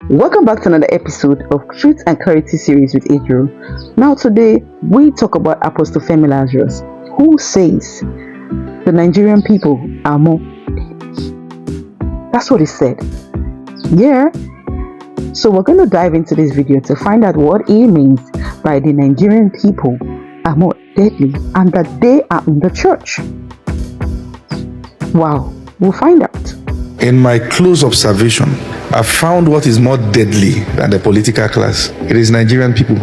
Welcome back to another episode of Truth and Clarity series with Adriel. Now today we talk about Apostle Femi Lazarus, who says the Nigerian people are more. That's what he said. Yeah. So we're going to dive into this video to find out what he means by the Nigerian people are more deadly and that they are in the church. Wow, we'll find out. In my close observation, I found what is more deadly than the political class. It is Nigerian people.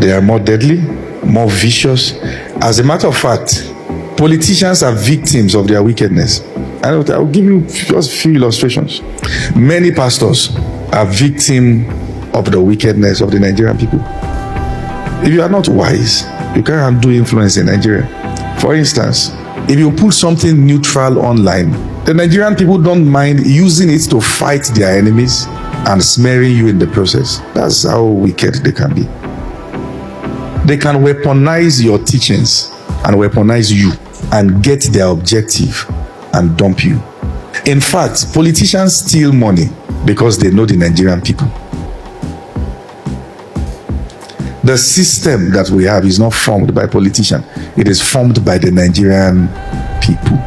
They are more deadly, more vicious. As a matter of fact, politicians are victims of their wickedness. I'll give you just a few illustrations. Many pastors are victims of the wickedness of the Nigerian people. If you are not wise, you can't undo influence in Nigeria. For instance, if you put something neutral online, the Nigerian people don't mind using it to fight their enemies and smearing you in the process. That's how wicked they can be. They can weaponize your teachings and weaponize you and get their objective and dump you. In fact, politicians steal money because they know the Nigerian people. The system that we have is not formed by politicians. It is formed by the Nigerian people.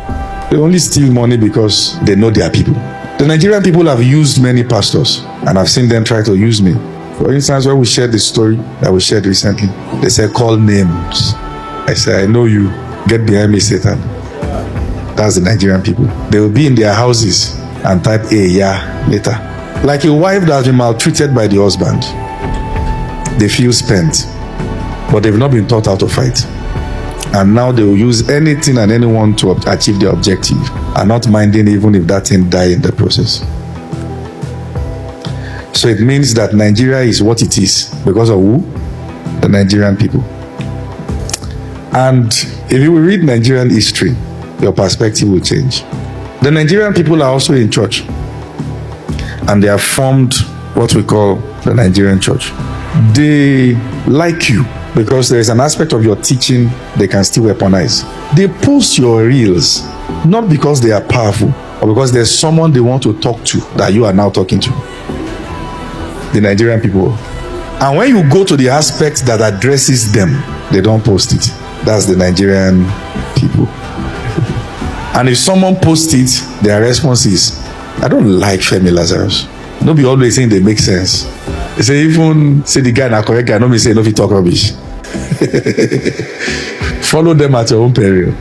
They only steal money because they know their people. The Nigerian people have used many pastors, and I've seen them try to use me. For instance, when we shared the story that we shared recently, they said, call names. I said, I know you. Get behind me, Satan. That's the Nigerian people. They will be in their houses and type yeah later. Like a wife that has been maltreated by the husband. They feel spent, but they've not been taught how to fight. And now they will use anything and anyone to achieve their objective and not minding even if that thing die in the process. So it means that Nigeria is what it is because of who? The Nigerian people. And if you read Nigerian history, your perspective will change. The Nigerian people are also in church, and they have formed what we call the Nigerian church. They like you because there is an aspect of your teaching they can still weaponize. They post your reels not because they are powerful or because there's someone they want to talk to that you are now talking to. The Nigerian people. And when you go to the aspect that addresses them, they don't post it. That's the Nigerian people. And if someone posts it, their response is, I don't like Femi Lazarus. Don't be always saying they make sense. They say, even say the guy na correct guy, no me say no fit talk rubbish. Follow them at your own peril.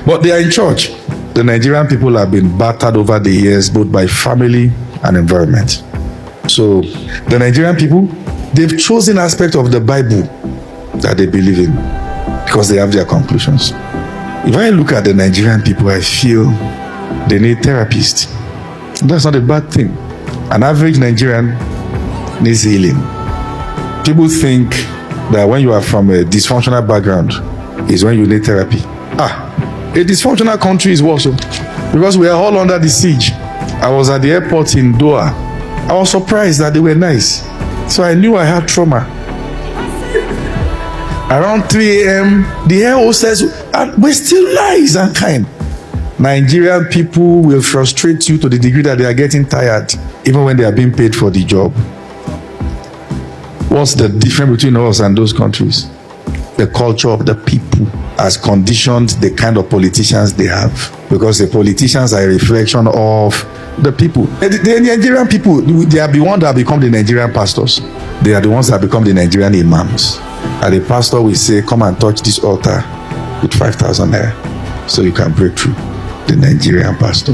But they are in church. The Nigerian people have been battered over the years, both by family and environment. So the Nigerian people, they've chosen aspect of the Bible that they believe in because they have their conclusions. If I look at the Nigerian people, I feel they need therapists. That's not a bad thing. An average Nigerian needs healing. People think that when you are from a dysfunctional background is when you need therapy. A dysfunctional country is worse because we are all under the siege. I was at the airport in Doha. I was surprised that they were nice. So I knew I had trauma. Around 3 a.m., the air hostess were still nice and kind. Nigerian people will frustrate you to the degree that they are getting tired, even when they are being paid for the job. What's the difference between us and those countries? The culture of the people has conditioned the kind of politicians they have, because the politicians are a reflection of the people. The Nigerian people, they are the ones that become the Nigerian pastors. They are the ones that become the Nigerian imams. And the pastor will say, come and touch this altar with 5,000 naira so you can break through. The Nigerian pastor.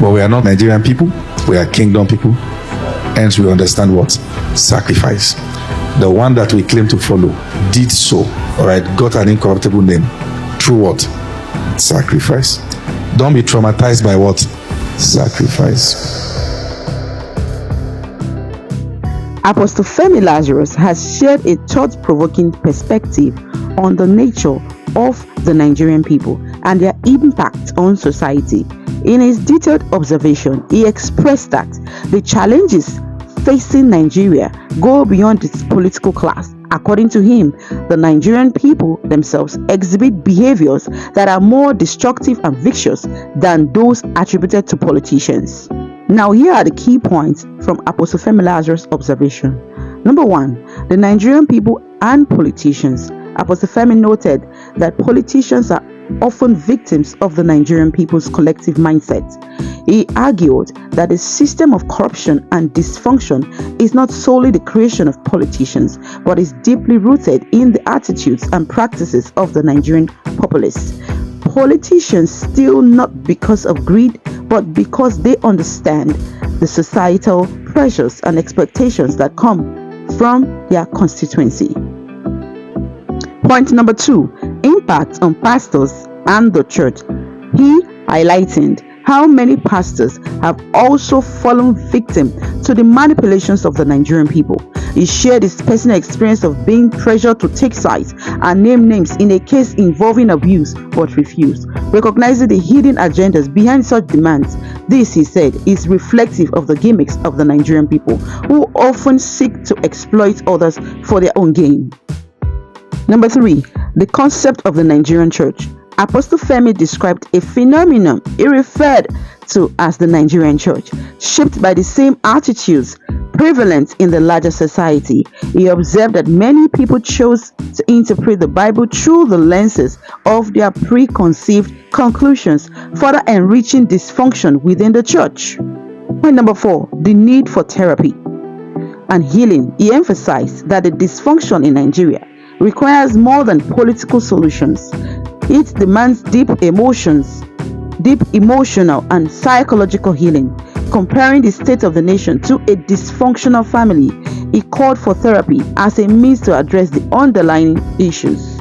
But we are not Nigerian people, we are kingdom people. Hence we understand what? Sacrifice. The one that we claim to follow did so, alright, got an incorruptible name. Through what? Sacrifice. Don't be traumatized by what? Sacrifice. Apostle Femi Lazarus has shared a thought-provoking perspective on the nature of the Nigerian people and their impact on society. In his detailed observation, he expressed that the challenges facing Nigeria go beyond its political class. According to him, the Nigerian people themselves exhibit behaviors that are more destructive and vicious than those attributed to politicians. Now, here are the key points from Apostle Femi Lazarus' observation. Number 1, the Nigerian people and politicians. Apostle Femi noted that politicians are often victims of the Nigerian people's collective mindset. He argued that the system of corruption and dysfunction is not solely the creation of politicians, but is deeply rooted in the attitudes and practices of the Nigerian populace. Politicians steal not because of greed, but because they understand the societal pressures and expectations that come from their constituency. Point number 2, impact on pastors and the church. He highlighted how many pastors have also fallen victim to the manipulations of the Nigerian people. He shared his personal experience of being pressured to take sides and name names in a case involving abuse but refused, recognizing the hidden agendas behind such demands. This, he said, is reflective of the gimmicks of the Nigerian people, who often seek to exploit others for their own gain. Number 3, the concept of the Nigerian church. Apostle Femi described a phenomenon he referred to as the Nigerian church, shaped by the same attitudes prevalent in the larger society. He observed that many people chose to interpret the Bible through the lenses of their preconceived conclusions, further enriching dysfunction within the church. Point number 4, the need for therapy and healing. He emphasized that the dysfunction in Nigeria requires more than political solutions. It demands deep emotional and psychological healing. Comparing the state of the nation to a dysfunctional family, he called for therapy as a means to address the underlying issues.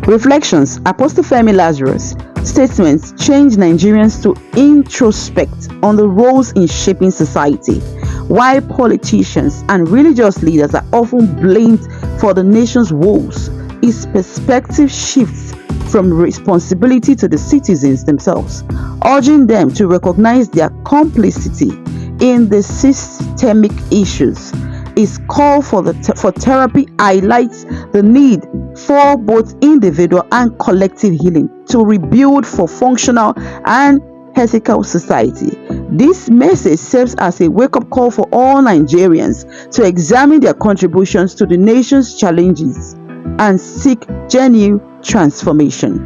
Reflections. Apostle Femi Lazarus' statements changed Nigerians to introspect on the roles in shaping society. While politicians and religious leaders are often blamed for the nation's woes, his perspective shifts from responsibility to the citizens themselves, urging them to recognize their complicity in the systemic issues. His call for therapy highlights the need for both individual and collective healing to rebuild for functional and ethical society. This message serves as a wake-up call for all Nigerians to examine their contributions to the nation's challenges and seek genuine transformation.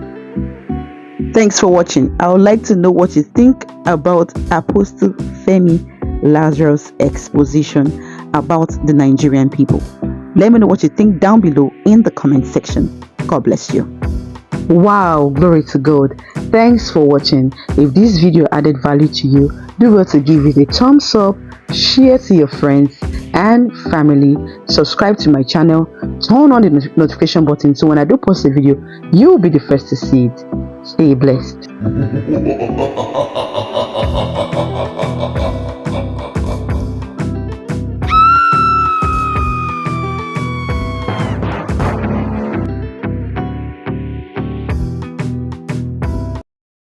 Thanks for watching. I would like to know what you think about Apostle Femi Lazarus' exposition about the Nigerian people. Let me know what you think down below in the comment section. God bless you. Wow, glory to God. Thanks for watching. If this video added value to you, do well to give it a thumbs up, share to your friends and family, subscribe to my channel, turn on the notification button so when I do post a video, you will be the first to see it. Stay blessed.